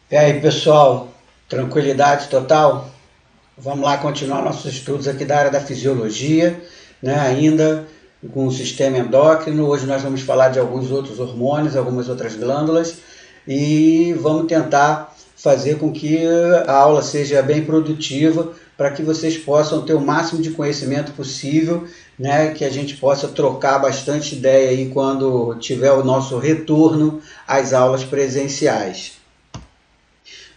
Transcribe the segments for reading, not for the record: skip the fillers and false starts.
E aí, pessoal, tranquilidade total? Vamos lá continuar nossos estudos aqui da área da fisiologia, né? Ainda com o sistema endócrino. Hoje nós vamos falar de alguns outros hormônios, algumas outras glândulas e vamos tentar fazer com que a aula seja bem produtiva para que vocês possam ter o máximo de conhecimento possível, né? Que a gente possa trocar bastante ideia aí quando tiver o nosso retorno às aulas presenciais.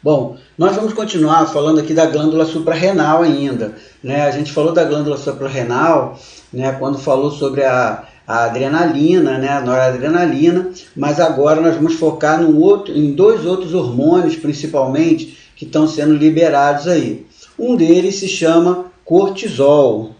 Bom, nós vamos continuar falando aqui da glândula suprarrenal ainda, né? A gente falou da glândula suprarrenal, né, quando falou sobre a adrenalina, né, a noradrenalina, mas agora nós vamos focar em dois outros hormônios, principalmente, que estão sendo liberados aí. Um deles se chama cortisol,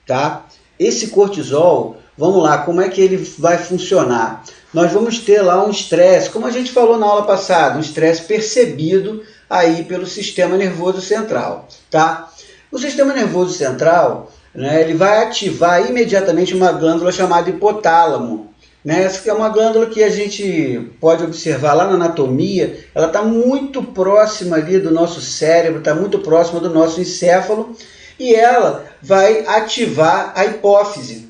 tá? Esse cortisol, vamos lá, como é que ele vai funcionar? Nós vamos ter lá um estresse, como a gente falou na aula passada, um estresse percebido aí pelo sistema nervoso central, tá? O sistema nervoso central, né, ele vai ativar imediatamente uma glândula chamada hipotálamo, né? Essa que é uma glândula que a gente pode observar lá na anatomia, ela está muito próxima ali do nosso cérebro, está muito próxima do nosso encéfalo, e ela vai ativar a hipófise,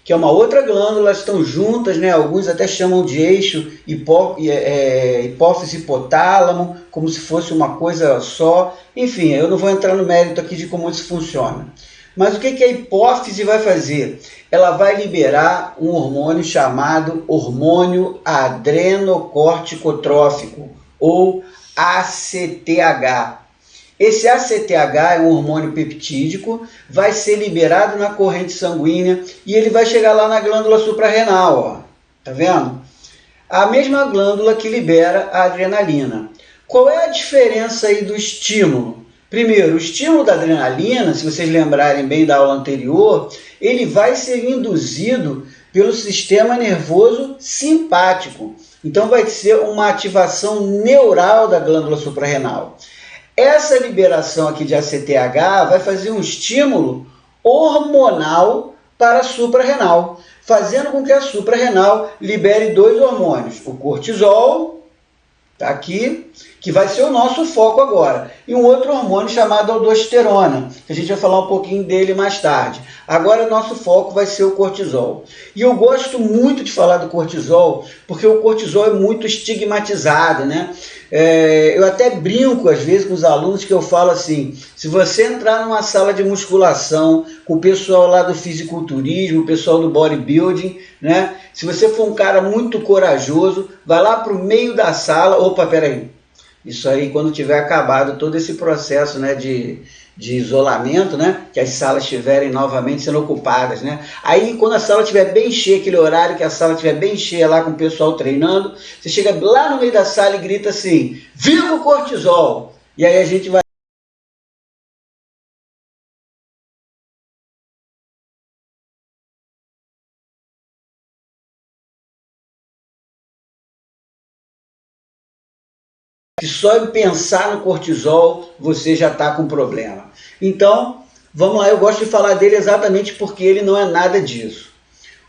que é uma outra glândula, elas estão juntas, né? Alguns até chamam de eixo hipófise hipotálamo, como se fosse uma coisa só. Enfim, eu não vou entrar no mérito aqui de como isso funciona. Mas o que a hipófise vai fazer? Ela vai liberar um hormônio chamado hormônio adrenocorticotrófico, ou ACTH. Esse ACTH é um hormônio peptídico, vai ser liberado na corrente sanguínea e ele vai chegar lá na glândula suprarrenal, ó. Tá vendo? A mesma glândula que libera a adrenalina. Qual é a diferença aí do estímulo? Primeiro, o estímulo da adrenalina, se vocês lembrarem bem da aula anterior, ele vai ser induzido pelo sistema nervoso simpático. Então vai ser uma ativação neural da glândula suprarrenal. Essa liberação aqui de ACTH vai fazer um estímulo hormonal para a suprarrenal, fazendo com que a suprarrenal libere dois hormônios, o cortisol, tá aqui, que vai ser o nosso foco agora, e um outro hormônio chamado aldosterona, que a gente vai falar um pouquinho dele mais tarde. Agora nosso foco vai ser o cortisol. E eu gosto muito de falar do cortisol, porque o cortisol é muito estigmatizado, né? Eu até brinco às vezes com os alunos que eu falo assim, se você entrar numa sala de musculação com o pessoal lá do fisiculturismo, o pessoal do bodybuilding, né? Se você for um cara muito corajoso, vai lá para o meio da sala, opa, peraí, isso aí quando tiver acabado todo esse processo, né, de isolamento, né, que as salas estiverem novamente sendo ocupadas, né, aí quando a sala estiver bem cheia, aquele horário que a sala estiver bem cheia lá com o pessoal treinando, você chega lá no meio da sala e grita assim, viva o cortisol! E aí a gente vai que só em pensar no cortisol você já está com problema. Então, vamos lá, eu gosto de falar dele exatamente porque ele não é nada disso.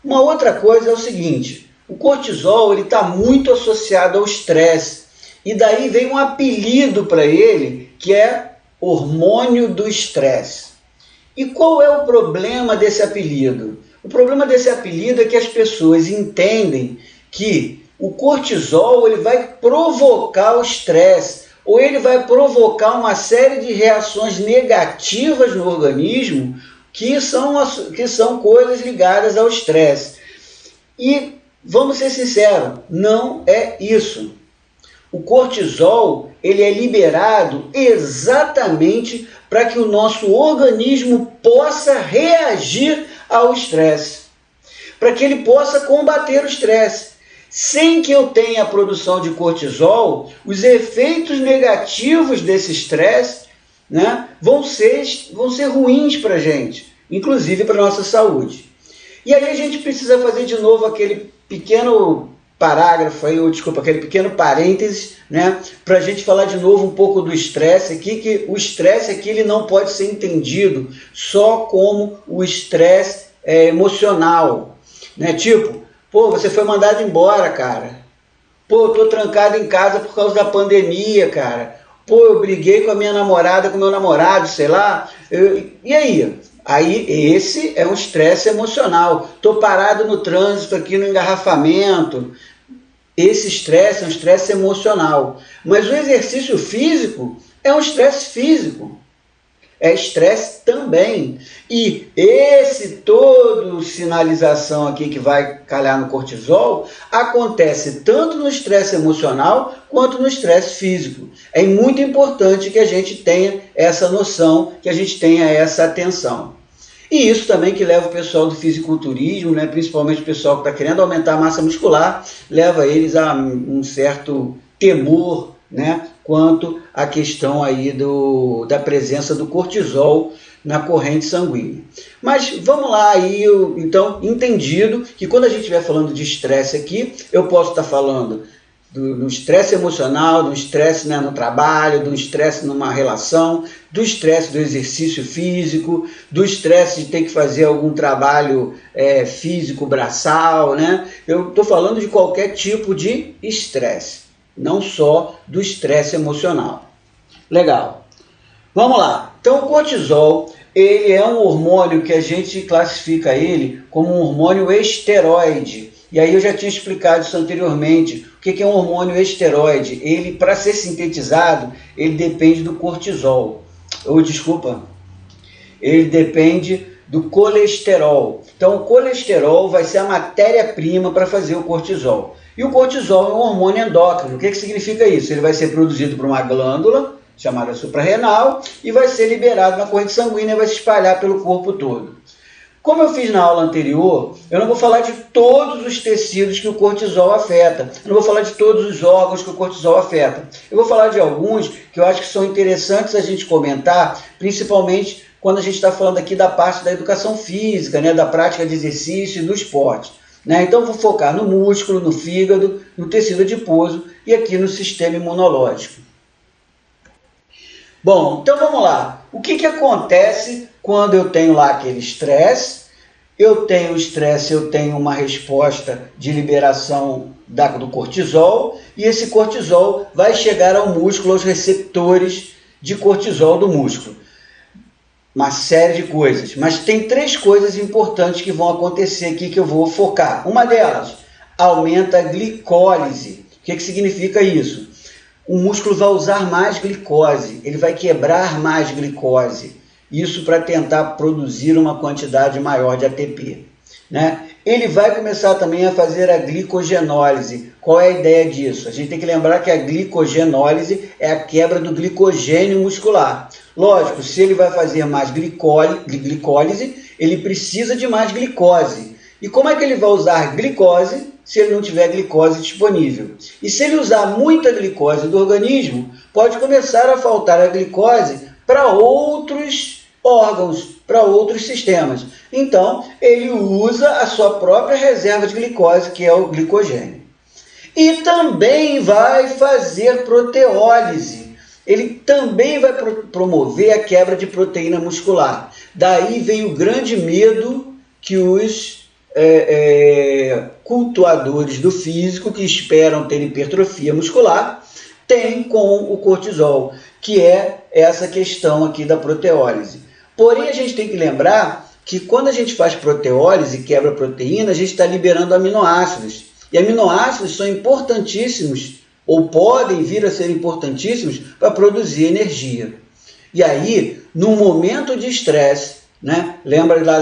Uma outra coisa é o seguinte, o cortisol está muito associado ao estresse, e daí vem um apelido para ele, que é hormônio do estresse. E qual é o problema desse apelido? O problema desse apelido é que as pessoas entendem que o cortisol ele vai provocar o estresse, ou ele vai provocar uma série de reações negativas no organismo que são coisas ligadas ao estresse. E vamos ser sinceros, não é isso. O cortisol ele é liberado exatamente para que o nosso organismo possa reagir ao estresse, para que ele possa combater o estresse. Sem que eu tenha a produção de cortisol, os efeitos negativos desse estresse, né, vão ser ruins para a gente, inclusive para a nossa saúde. E aí a gente precisa fazer de novo aquele pequeno parágrafo aí, ou desculpa, aquele pequeno parênteses, né, para a gente falar de novo um pouco do estresse aqui, que o estresse aqui ele não pode ser entendido só como o estresse emocional, né, tipo, pô, você foi mandado embora, cara. Pô, eu tô trancado em casa por causa da pandemia, cara. Pô, eu briguei com a minha namorada, com o meu namorado, sei lá. E aí? Aí esse é um estresse emocional. Tô parado no trânsito aqui no engarrafamento. Esse estresse é um estresse emocional. Mas o exercício físico é um estresse físico. É estresse também. E esse todo sinalização aqui que vai calhar no cortisol acontece tanto no estresse emocional quanto no estresse físico. É muito importante que a gente tenha essa noção, que a gente tenha essa atenção. E isso também que leva o pessoal do fisiculturismo, né, principalmente o pessoal que está querendo aumentar a massa muscular, leva eles a um certo temor, né, quanto à questão aí da presença do cortisol na corrente sanguínea. Mas vamos lá aí, então, entendido que quando a gente estiver falando de estresse aqui, eu posso estar falando do estresse emocional, do estresse, né, no trabalho, do estresse numa relação, do estresse do exercício físico, do estresse de ter que fazer algum trabalho físico, braçal, né? Eu estou falando de qualquer tipo de estresse, não só do estresse emocional. Legal. Vamos lá. Então o cortisol, ele é um hormônio que a gente classifica ele como um hormônio esteroide. E aí eu já tinha explicado isso anteriormente. O que é um hormônio esteroide? Ele, para ser sintetizado, ele depende do cortisol. Ele depende do colesterol. Então o colesterol vai ser a matéria-prima para fazer o cortisol. E o cortisol é um hormônio endócrino. O que significa isso? Ele vai ser produzido por uma glândula chamada suprarrenal e vai ser liberado na corrente sanguínea e vai se espalhar pelo corpo todo. Como eu fiz na aula anterior, eu não vou falar de todos os tecidos que o cortisol afeta. Eu não vou falar de todos os órgãos que o cortisol afeta. Eu vou falar de alguns que eu acho que são interessantes a gente comentar, principalmente quando a gente está falando aqui da parte da educação física, né, da prática de exercício e do esporte. Né? Então, vou focar no músculo, no fígado, no tecido adiposo e aqui no sistema imunológico. Bom, então vamos lá. O que acontece quando eu tenho lá aquele estresse? Eu tenho estresse, eu tenho uma resposta de liberação do cortisol e esse cortisol vai chegar ao músculo, aos receptores de cortisol do músculo. Uma série de coisas, mas tem 3 coisas importantes que vão acontecer aqui que eu vou focar. Uma delas, aumenta a glicólise. O que significa isso? O músculo vai usar mais glicose, ele vai quebrar mais glicose. Isso para tentar produzir uma quantidade maior de ATP. Né? Ele vai começar também a fazer a glicogenólise. Qual é a ideia disso? A gente tem que lembrar que a glicogenólise é a quebra do glicogênio muscular. Lógico, se ele vai fazer mais glicólise, ele precisa de mais glicose. E como é que ele vai usar glicose se ele não tiver glicose disponível? E se ele usar muita glicose do organismo, pode começar a faltar a glicose para outros órgãos, para outros sistemas. Então, ele usa a sua própria reserva de glicose, que é o glicogênio. E também vai fazer proteólise. Ele também vai promover a quebra de proteína muscular. Daí vem o grande medo que os cultuadores do físico, que esperam ter hipertrofia muscular, têm com o cortisol, que é essa questão aqui da proteólise. Porém, a gente tem que lembrar que quando a gente faz proteólise e quebra proteína, a gente está liberando aminoácidos. E aminoácidos são importantíssimos, ou podem vir a ser importantíssimos, para produzir energia. E aí, num momento de estresse, né? Lembra lá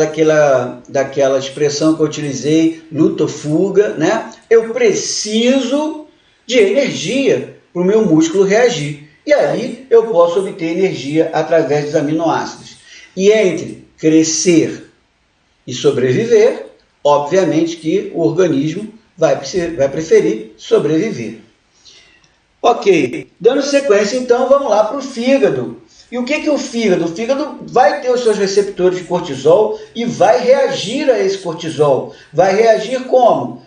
daquela expressão que eu utilizei, luta ou fuga, né? Eu preciso de energia para o meu músculo reagir. E aí eu posso obter energia através dos aminoácidos. E entre crescer e sobreviver, obviamente que o organismo vai preferir sobreviver. Ok, dando sequência então, vamos lá para o fígado. E o que é o fígado? O fígado vai ter os seus receptores de cortisol e vai reagir a esse cortisol. Vai reagir como?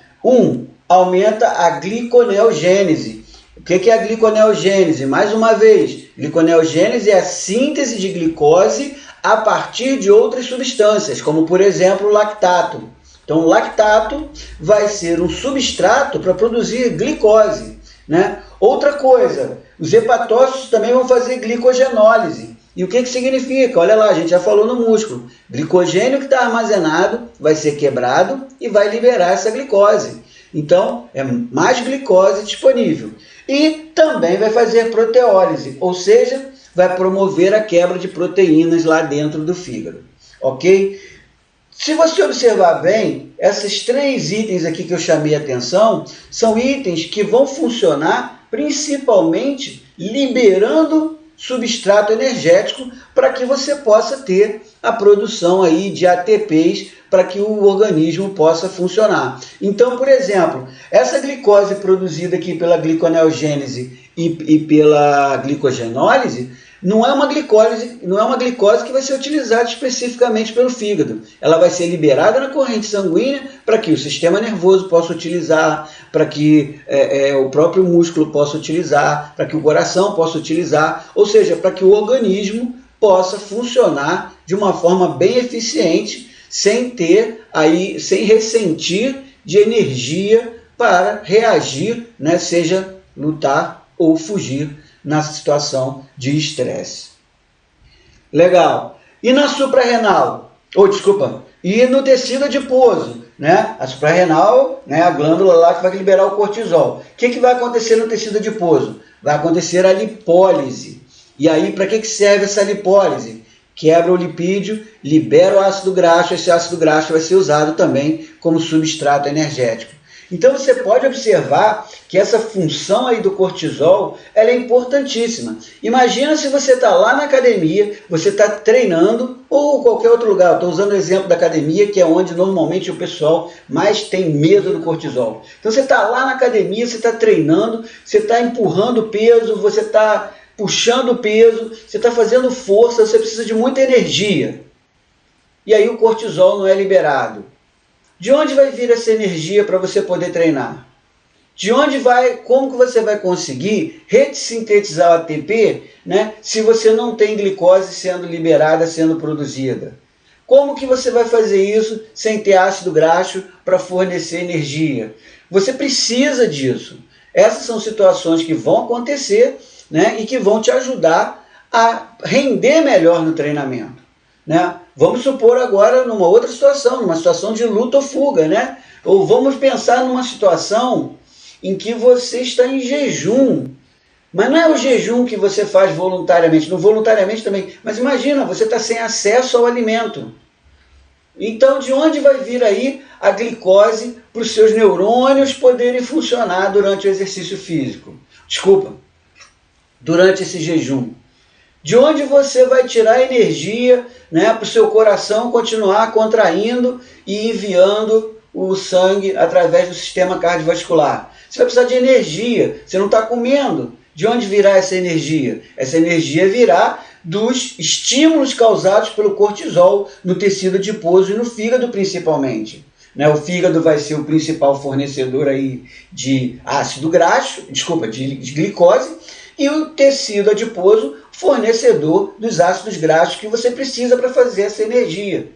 Aumenta a gliconeogênese. O que é a gliconeogênese? Mais uma vez, gliconeogênese é a síntese de glicose a partir de outras substâncias, como por exemplo o lactato. Então, o lactato vai ser um substrato para produzir glicose, né? Outra coisa, os hepatócitos também vão fazer glicogenólise. E o que significa? Olha lá, a gente já falou no músculo. Glicogênio que está armazenado vai ser quebrado e vai liberar essa glicose. Então, é mais glicose disponível. E também vai fazer proteólise, ou seja, vai promover a quebra de proteínas lá dentro do fígado. Ok? Se você observar bem, esses 3 itens aqui que eu chamei a atenção, são itens que vão funcionar principalmente liberando substrato energético para que você possa ter a produção aí de ATPs para que o organismo possa funcionar. Então, por exemplo, essa glicose produzida aqui pela gliconeogênese e pela glicogenólise não é uma glicose que vai ser utilizada especificamente pelo fígado. Ela vai ser liberada na corrente sanguínea para que o sistema nervoso possa utilizar, para que o próprio músculo possa utilizar, para que o coração possa utilizar, ou seja, para que o organismo possa funcionar de uma forma bem eficiente, sem ressentir de energia para reagir, né, seja lutar ou fugir na situação de estresse. Legal. E na suprarrenal? E no tecido adiposo, né? A suprarrenal, né, a glândula lá que vai liberar o cortisol. O que vai acontecer no tecido adiposo? Vai acontecer a lipólise. E aí, para que serve essa lipólise? Quebra o lipídio, libera o ácido graxo, esse ácido graxo vai ser usado também como substrato energético. Então você pode observar que essa função aí do cortisol, ela é importantíssima. Imagina se você está lá na academia, você está treinando, ou qualquer outro lugar. Estou usando o exemplo da academia, que é onde normalmente o pessoal mais tem medo do cortisol. Então você está lá na academia, você está treinando, você está empurrando peso, você está puxando peso, você está fazendo força, você precisa de muita energia. E aí o cortisol não é liberado. De onde vai vir essa energia para você poder treinar? Como que você vai conseguir ressintetizar o ATP, né, se você não tem glicose sendo liberada, sendo produzida? Como que você vai fazer isso sem ter ácido graxo para fornecer energia? Você precisa disso. Essas são situações que vão acontecer, né, e que vão te ajudar a render melhor no treinamento, né? Vamos supor agora numa outra situação, numa situação de luta ou fuga, né? Ou vamos pensar numa situação em que você está em jejum. Mas não é o jejum que você faz voluntariamente, não voluntariamente também. Mas imagina, você está sem acesso ao alimento. Então, de onde vai vir aí a glicose para os seus neurônios poderem funcionar durante o exercício físico? Durante esse jejum. De onde você vai tirar energia, né, para o seu coração continuar contraindo e enviando o sangue através do sistema cardiovascular? Você vai precisar de energia, você não está comendo. De onde virá essa energia? Essa energia virá dos estímulos causados pelo cortisol no tecido adiposo e no fígado principalmente. Né, o fígado vai ser o principal fornecedor aí de ácido graxo, de glicose, e o tecido adiposo fornecedor dos ácidos graxos que você precisa para fazer essa energia.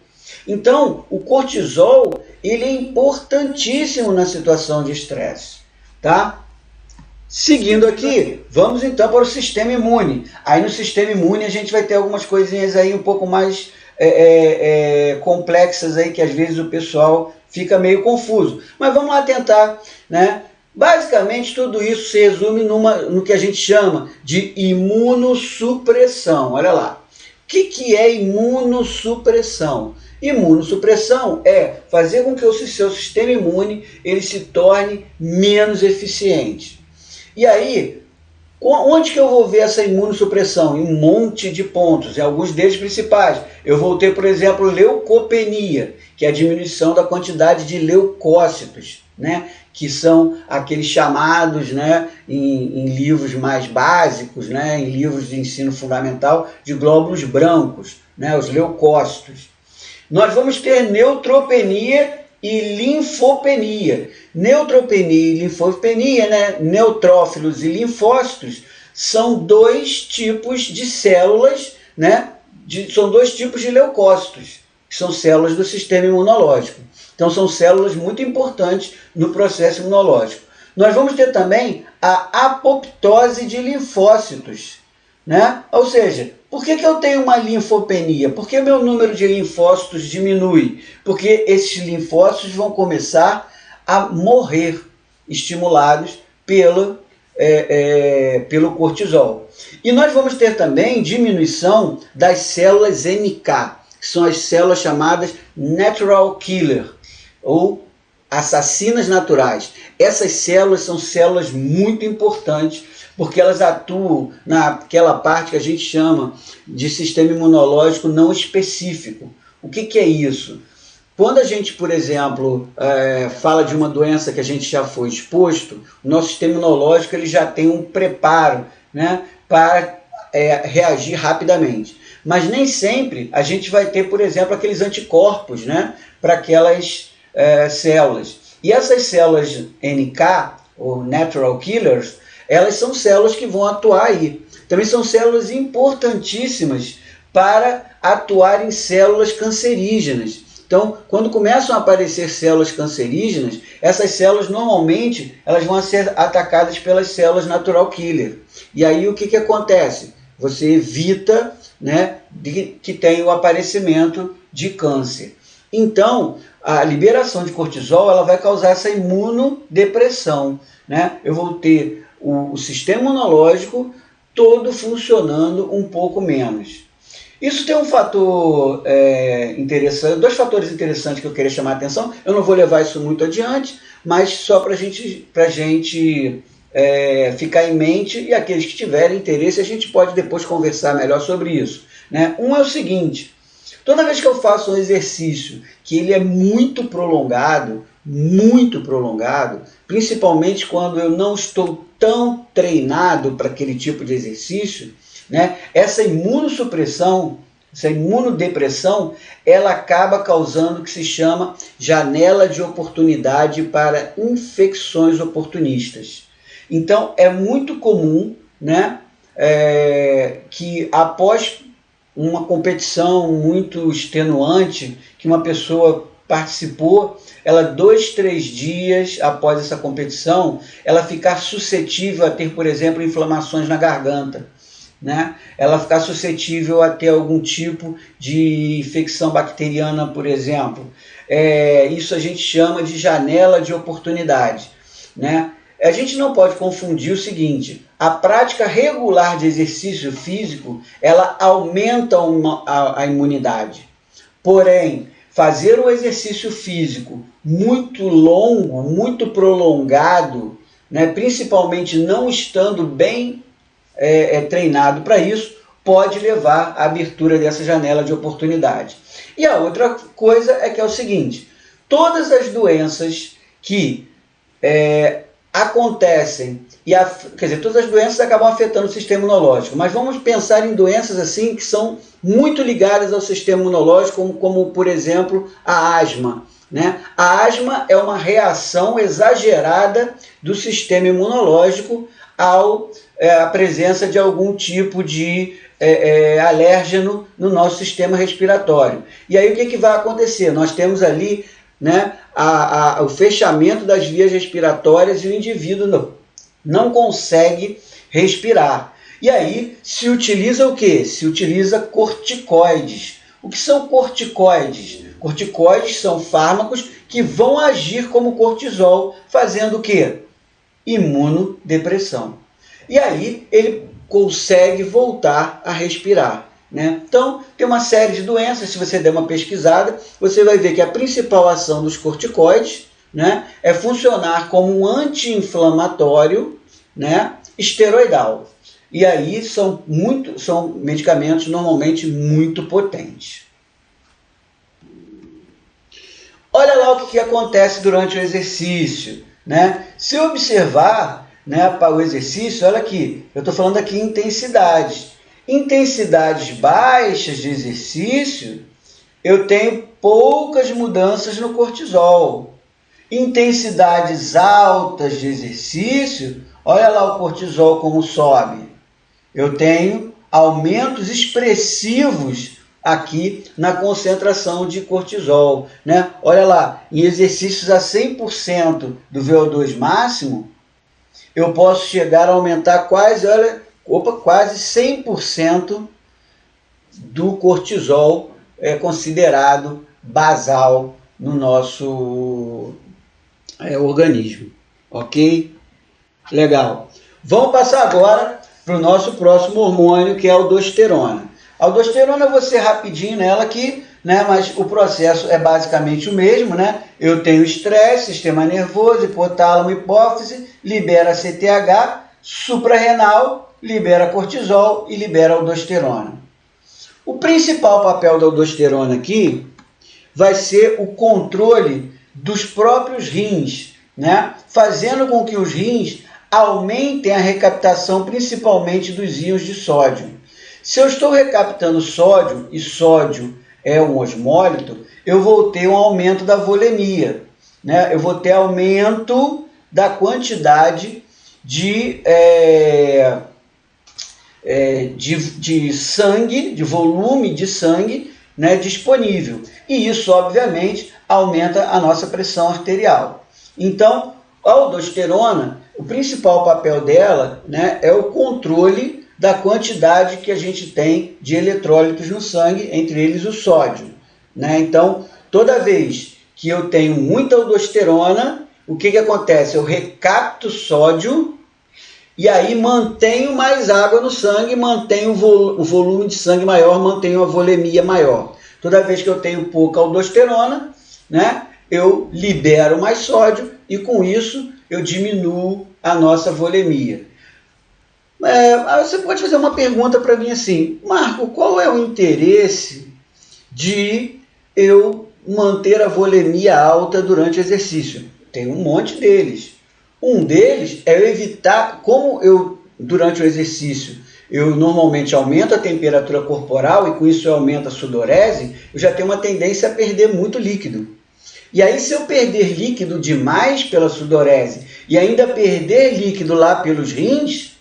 Então, o cortisol, ele é importantíssimo na situação de estresse, tá? Seguindo aqui, vamos então para o sistema imune. Aí no sistema imune a gente vai ter algumas coisinhas aí um pouco mais complexas aí, que às vezes o pessoal fica meio confuso. Mas vamos lá tentar, né? Basicamente, tudo isso se resume no que a gente chama de imunossupressão. Olha lá. O que é imunossupressão? Imunossupressão é fazer com que o seu sistema imune ele se torne menos eficiente. E aí, onde que eu vou ver essa imunossupressão? Em um monte de pontos, em alguns deles principais. Eu vou ter, por exemplo, leucopenia, que é a diminuição da quantidade de leucócitos, né? Que são aqueles chamados, né, em livros mais básicos, né, em livros de ensino fundamental, de glóbulos brancos, né, os leucócitos. Nós vamos ter neutropenia e linfopenia. Neutropenia e linfopenia, né, neutrófilos e linfócitos, são 2 tipos de células, né, são 2 tipos de leucócitos. que são células do sistema imunológico. Então, são células muito importantes no processo imunológico. Nós vamos ter também a apoptose de linfócitos, né? Ou seja, por que eu tenho uma linfopenia? Por que meu número de linfócitos diminui? Porque esses linfócitos vão começar a morrer, estimulados pelo cortisol. E nós vamos ter também diminuição das células NK, que são as células chamadas natural killer, ou assassinas naturais. Essas células são células muito importantes, porque elas atuam naquela parte que a gente chama de sistema imunológico não específico. O que é isso? Quando a gente, por exemplo, fala de uma doença que a gente já foi exposto, o nosso sistema imunológico ele já tem um preparo, né, para reagir rapidamente. Mas nem sempre a gente vai ter, por exemplo, aqueles anticorpos, né, para aquelas células. E essas células NK, ou Natural Killers, elas são células que vão atuar aí. Também são células importantíssimas para atuar em células cancerígenas. Então, quando começam a aparecer células cancerígenas, essas células normalmente elas vão ser atacadas pelas células natural killer. E aí o que acontece? Você evita, né, que tenha o aparecimento de câncer. Então, a liberação de cortisol ela vai causar essa imunodepressão, né? Eu vou ter o sistema imunológico todo funcionando um pouco menos. Isso tem um fator interessante, dois fatores interessantes que eu queria chamar a atenção. Eu não vou levar isso muito adiante, mas só para a gente ficar em mente, e aqueles que tiverem interesse, a gente pode depois conversar melhor sobre isso, né? Um é o seguinte: toda vez que eu faço um exercício que ele é muito prolongado, principalmente quando eu não estou tão treinado para aquele tipo de exercício, né, essa imunossupressão, essa imunodepressão, ela acaba causando o que se chama janela de oportunidade para infecções oportunistas. Então, é muito comum, né, que após uma competição muito extenuante, que uma pessoa participou, ela 2, 3 dias após essa competição, ela ficar suscetível a ter, por exemplo, inflamações na garganta, né? Ela ficar suscetível a ter algum tipo de infecção bacteriana, por exemplo. Isso a gente chama de janela de oportunidade, né? A gente não pode confundir o seguinte: a prática regular de exercício físico, ela aumenta a imunidade. Porém, fazer um exercício físico muito longo, muito prolongado, né, principalmente não estando bem treinado para isso, pode levar à abertura dessa janela de oportunidade. E a outra coisa é que é o seguinte: todas as doenças que acontecem, quer dizer, todas as doenças acabam afetando o sistema imunológico, mas vamos pensar em doenças assim que são muito ligadas ao sistema imunológico, como por exemplo, a asma, né? A asma é uma reação exagerada do sistema imunológico à presença de algum tipo de alérgeno no nosso sistema respiratório. E aí o que vai acontecer? Nós temos ali, né, o fechamento das vias respiratórias e o indivíduo não consegue respirar. E aí se utiliza o quê? Se utiliza corticoides. O que são corticoides? Corticoides são fármacos que vão agir como cortisol, fazendo o quê? Imunodepressão. E aí ele consegue voltar a respirar, né? Então, tem uma série de doenças. Se você der uma pesquisada, você vai ver que a principal ação dos corticoides, né, é funcionar como um anti-inflamatório, né, esteroidal. E aí são medicamentos normalmente muito potentes. Olha lá o que acontece durante o exercício, né? Se observar, né, para o exercício, olha aqui, eu estou falando aqui em intensidades. Intensidades baixas de exercício, eu tenho poucas mudanças no cortisol. Intensidades altas de exercício, olha lá o cortisol como sobe. Eu tenho aumentos expressivos aqui na concentração de cortisol, né? Olha lá, em exercícios a 100% do VO2 máximo, eu posso chegar a aumentar quase 100% do cortisol considerado basal no nosso organismo, ok? Legal. Vamos passar agora para o nosso próximo hormônio, que é a aldosterona. A aldosterona eu vou ser rapidinho nela aqui, né? Mas o processo é basicamente o mesmo, né? Eu tenho estresse, sistema nervoso, hipotálamo, hipófise, libera CTH, suprarrenal, libera cortisol e libera aldosterona. O principal papel da aldosterona aqui vai ser o controle dos próprios rins, né? Fazendo com que os rins aumentem a recaptação principalmente dos íons de sódio. Se eu estou recaptando sódio, e sódio é um osmólito, eu vou ter um aumento da volemia, né? Eu vou ter aumento da quantidade de sangue, de volume de sangue, né, disponível. E isso, obviamente, aumenta a nossa pressão arterial. Então, a aldosterona, o principal papel dela, né, é o controle da quantidade que a gente tem de eletrólitos no sangue, entre eles o sódio, né? Então, toda vez que eu tenho muita aldosterona, o que acontece? Eu recapto sódio e aí mantenho mais água no sangue, mantenho o volume de sangue maior, mantenho a volemia maior. Toda vez que eu tenho pouca aldosterona, né, eu libero mais sódio e com isso eu diminuo a nossa volemia. Você pode fazer uma pergunta para mim assim: Marco, qual é o interesse de eu manter a volemia alta durante o exercício? Tem um monte deles. Um deles é eu evitar, como eu, durante o exercício, eu normalmente aumento a temperatura corporal e com isso eu aumento a sudorese, eu já tenho uma tendência a perder muito líquido. E aí, se eu perder líquido demais pela sudorese e ainda perder líquido lá pelos rins,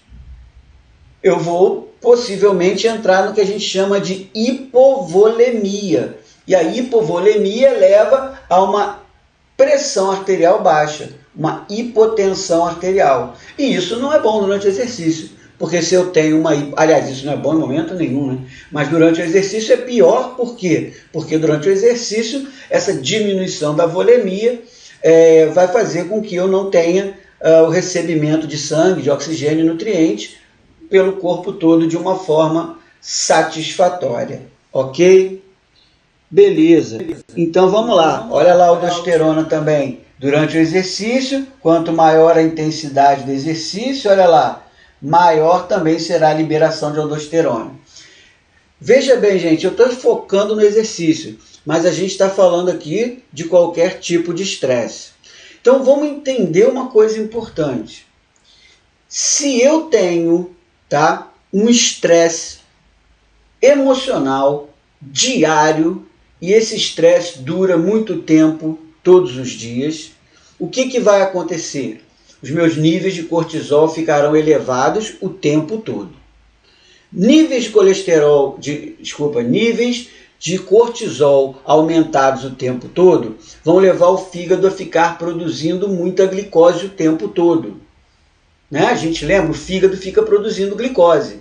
eu vou possivelmente entrar no que a gente chama de hipovolemia. E a hipovolemia leva a uma pressão arterial baixa, uma hipotensão arterial. E isso não é bom durante o exercício, porque se eu tenho aliás, isso não é bom em momento nenhum, né? Mas durante o exercício é pior, por quê? Porque durante o exercício, essa diminuição da volemia vai fazer com que eu não tenha o recebimento de sangue, de oxigênio e nutrientes pelo corpo todo de uma forma satisfatória, ok? Beleza. Então vamos lá. Olha lá a aldosterona também. Durante o exercício, quanto maior a intensidade do exercício, olha lá, maior também será a liberação de aldosterona. Veja bem, gente, eu estou focando no exercício, mas a gente está falando aqui de qualquer tipo de estresse. Então vamos entender uma coisa importante. Se eu tenho, um estresse emocional diário e esse estresse dura muito tempo, todos os dias, o que vai acontecer? Os meus níveis de cortisol ficarão elevados o tempo todo. Níveis de cortisol aumentados o tempo todo vão levar o fígado a ficar produzindo muita glicose o tempo todo. Né? A gente lembra, o fígado fica produzindo glicose.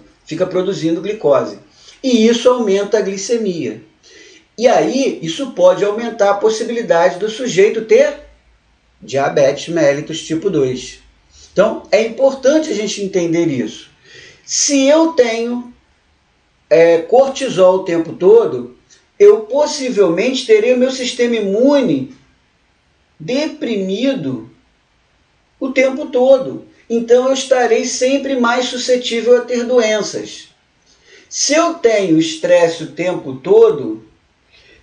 E isso aumenta a glicemia. E aí, isso pode aumentar a possibilidade do sujeito ter diabetes mellitus tipo 2. Então, é importante a gente entender isso. Se eu tenho cortisol o tempo todo, eu possivelmente terei o meu sistema imune deprimido o tempo todo. Então, eu estarei sempre mais suscetível a ter doenças. Se eu tenho estresse o tempo todo,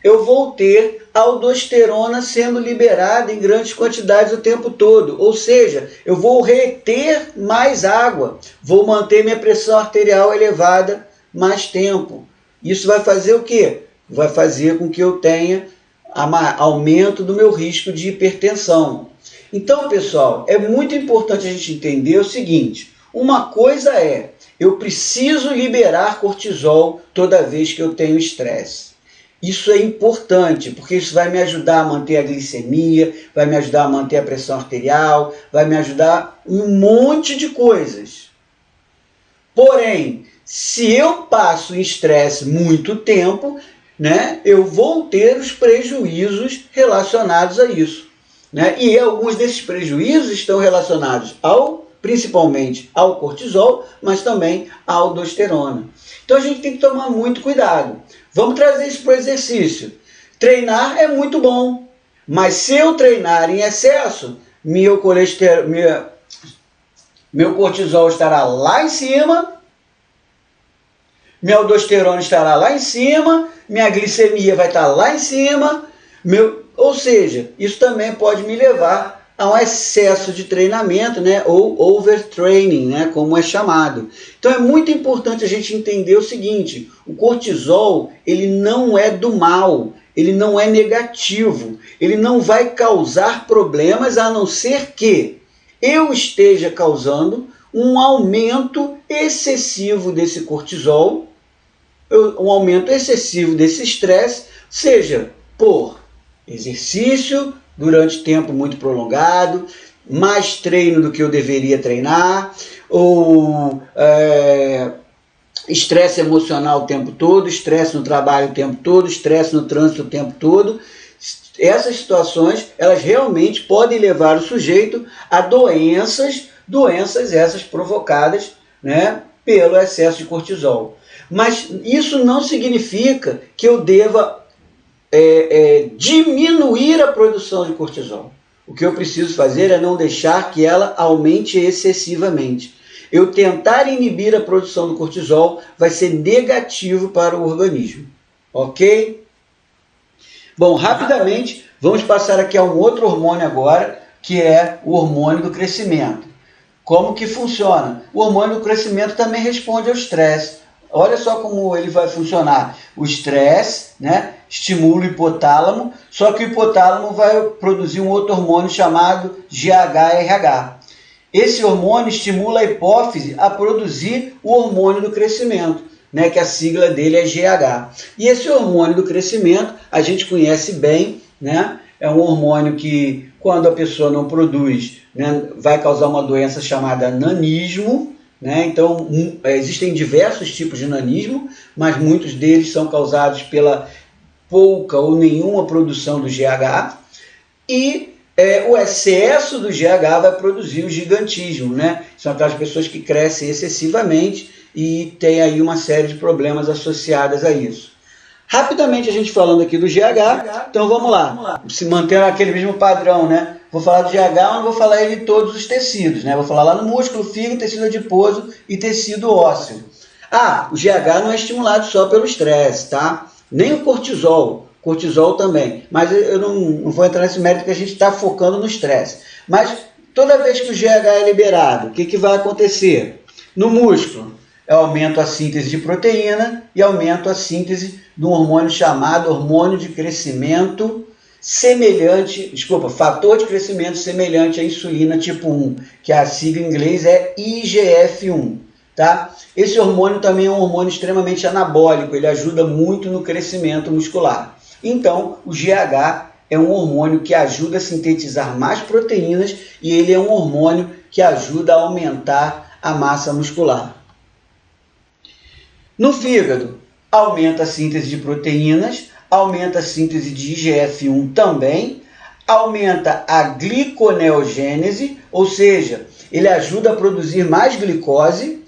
eu vou ter aldosterona sendo liberada em grandes quantidades o tempo todo. Ou seja, eu vou reter mais água, vou manter minha pressão arterial elevada mais tempo. Isso vai fazer o quê? Vai fazer com que eu tenha aumento do meu risco de hipertensão. Então, pessoal, é muito importante a gente entender o seguinte: uma coisa eu preciso liberar cortisol toda vez que eu tenho estresse. Isso é importante, porque isso vai me ajudar a manter a glicemia, vai me ajudar a manter a pressão arterial, vai me ajudar em um monte de coisas. Porém, se eu passo em estresse muito tempo, né, eu vou ter os prejuízos relacionados a isso. Né? E alguns desses prejuízos estão relacionados principalmente ao cortisol, mas também à aldosterona. Então a gente tem que tomar muito cuidado. Vamos trazer isso para o exercício. Treinar é muito bom, mas se eu treinar em excesso, meu cortisol estará lá em cima, minha aldosterona estará lá em cima, minha glicemia vai estar lá em cima, ou seja, isso também pode me levar a um excesso de treinamento, né, ou overtraining, né, como é chamado. Então é muito importante a gente entender o seguinte: o cortisol, ele não é do mal, ele não é negativo, ele não vai causar problemas a não ser que eu esteja causando um aumento excessivo desse cortisol, um aumento excessivo desse estresse, seja por exercício durante tempo muito prolongado, mais treino do que eu deveria treinar, ou estresse emocional o tempo todo, estresse no trabalho o tempo todo, estresse no trânsito o tempo todo. Essas situações, elas realmente podem levar o sujeito a doenças essas provocadas, né, pelo excesso de cortisol. Mas isso não significa que eu deva diminuir a produção de cortisol. O que eu preciso fazer é não deixar que ela aumente excessivamente. Eu tentar inibir a produção do cortisol vai ser negativo para o organismo. Ok? Bom, rapidamente, vamos passar aqui a um outro hormônio agora, que é o hormônio do crescimento. Como que funciona? O hormônio do crescimento também responde ao estresse. Olha só como ele vai funcionar. O estresse, né, estimula o hipotálamo, só que o hipotálamo vai produzir um outro hormônio chamado GHRH. Esse hormônio estimula a hipófise a produzir o hormônio do crescimento, né, que a sigla dele é GH. E esse hormônio do crescimento a gente conhece bem, né? É um hormônio que, quando a pessoa não produz, né, vai causar uma doença chamada nanismo. Né? Então, existem diversos tipos de nanismo, mas muitos deles são causados pela pouca ou nenhuma produção do GH, e o excesso do GH vai produzir o gigantismo, né? São aquelas pessoas que crescem excessivamente e tem aí uma série de problemas associados a isso. Rapidamente a gente falando aqui do GH, então vamos lá, se mantendo aquele mesmo padrão, né? Vou falar do GH, mas não vou falar ele de todos os tecidos, né? Vou falar lá no músculo, fígado, tecido adiposo e tecido ósseo. O GH não é estimulado só pelo estresse, tá? Nem o cortisol também, mas eu não vou entrar nesse mérito que a gente está focando no estresse. Mas toda vez que o GH é liberado, o que vai acontecer? No músculo, aumento a síntese de proteína e aumento a síntese de um hormônio chamado hormônio de crescimento fator de crescimento semelhante à insulina tipo 1, que a sigla em inglês é IGF-1. Tá? Esse hormônio também é um hormônio extremamente anabólico, ele ajuda muito no crescimento muscular. Então, o GH é um hormônio que ajuda a sintetizar mais proteínas e ele é um hormônio que ajuda a aumentar a massa muscular. No fígado, aumenta a síntese de proteínas, aumenta a síntese de IGF-1 também, aumenta a gliconeogênese, ou seja, ele ajuda a produzir mais glicose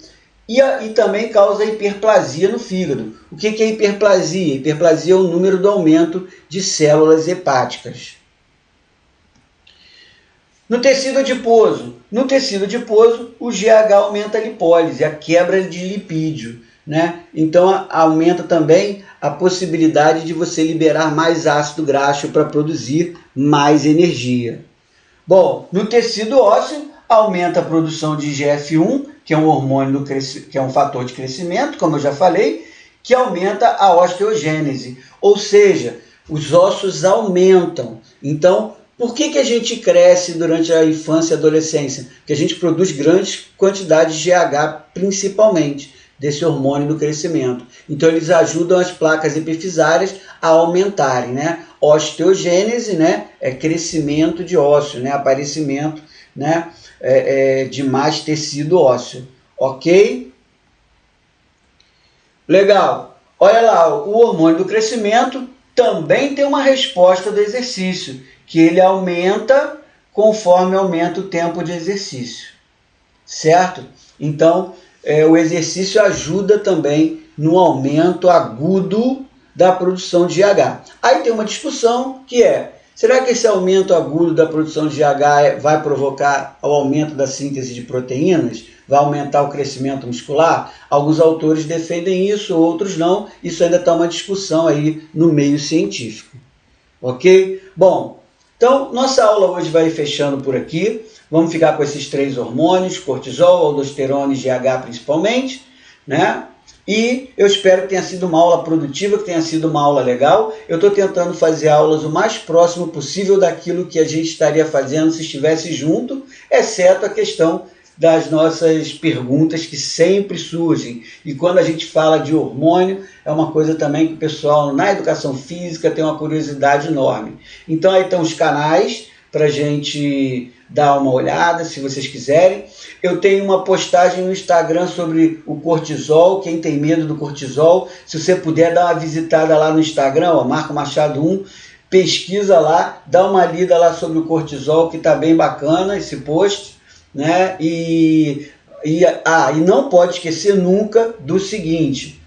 e também causa hiperplasia no fígado. O que é hiperplasia? Hiperplasia é o número do aumento de células hepáticas. No tecido adiposo, o GH aumenta a lipólise, a quebra de lipídio. Né? Então aumenta também a possibilidade de você liberar mais ácido graxo para produzir mais energia. Bom, no tecido ósseo aumenta a produção de IGF-1, que é um hormônio que é um fator de crescimento, como eu já falei, que aumenta a osteogênese, ou seja, os ossos aumentam. Então, por que a gente cresce durante a infância e adolescência? Porque a gente produz grandes quantidades de GH principalmente. desse hormônio do crescimento. Então eles ajudam as placas epifisárias a aumentarem, né? Osteogênese, né? É crescimento de ósseo, né? Aparecimento, né? De mais tecido ósseo, ok? Legal. Olha lá, o hormônio do crescimento também tem uma resposta do exercício, que ele aumenta conforme aumenta o tempo de exercício, certo? Então, o exercício ajuda também no aumento agudo da produção de GH. Aí tem uma discussão que será que esse aumento agudo da produção de GH vai provocar o aumento da síntese de proteínas? Vai aumentar o crescimento muscular? Alguns autores defendem isso, outros não. Isso ainda está uma discussão aí no meio científico. Ok? Bom, então nossa aula hoje vai fechando por aqui. Vamos ficar com esses 3 hormônios, cortisol, aldosterona e GH principalmente, né? E eu espero que tenha sido uma aula produtiva, que tenha sido uma aula legal. Eu estou tentando fazer aulas o mais próximo possível daquilo que a gente estaria fazendo se estivesse junto, exceto a questão das nossas perguntas que sempre surgem. E quando a gente fala de hormônio, é uma coisa também que o pessoal na educação física tem uma curiosidade enorme. Então aí estão os canais para a gente dar uma olhada, se vocês quiserem. Eu tenho uma postagem no Instagram sobre o cortisol, quem tem medo do cortisol. Se você puder dar uma visitada lá no Instagram, Marco Machado 1, pesquisa lá, dá uma lida lá sobre o cortisol, que está bem bacana esse post, né? E não pode esquecer nunca do seguinte,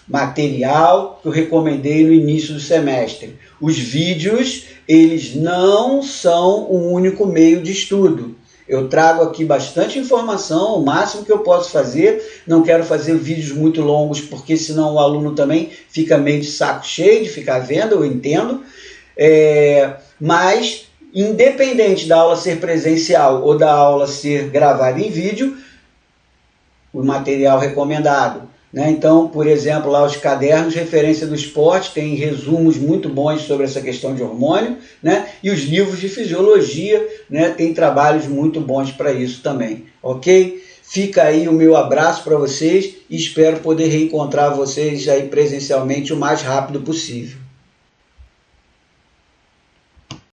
material que eu recomendei no início do semestre. Os vídeos, eles não são o único meio de estudo. Eu trago aqui bastante informação, o máximo que eu posso fazer. Não quero fazer vídeos muito longos, porque senão o aluno também fica meio de saco cheio de ficar vendo, eu entendo. Mas, independente da aula ser presencial ou da aula ser gravada em vídeo, o material recomendado, né? Então, por exemplo, lá os cadernos referência do esporte tem resumos muito bons sobre essa questão de hormônio, né? E os livros de fisiologia, né, tem trabalhos muito bons para isso também, ok? Fica aí o meu abraço para vocês e espero poder reencontrar vocês aí presencialmente o mais rápido possível.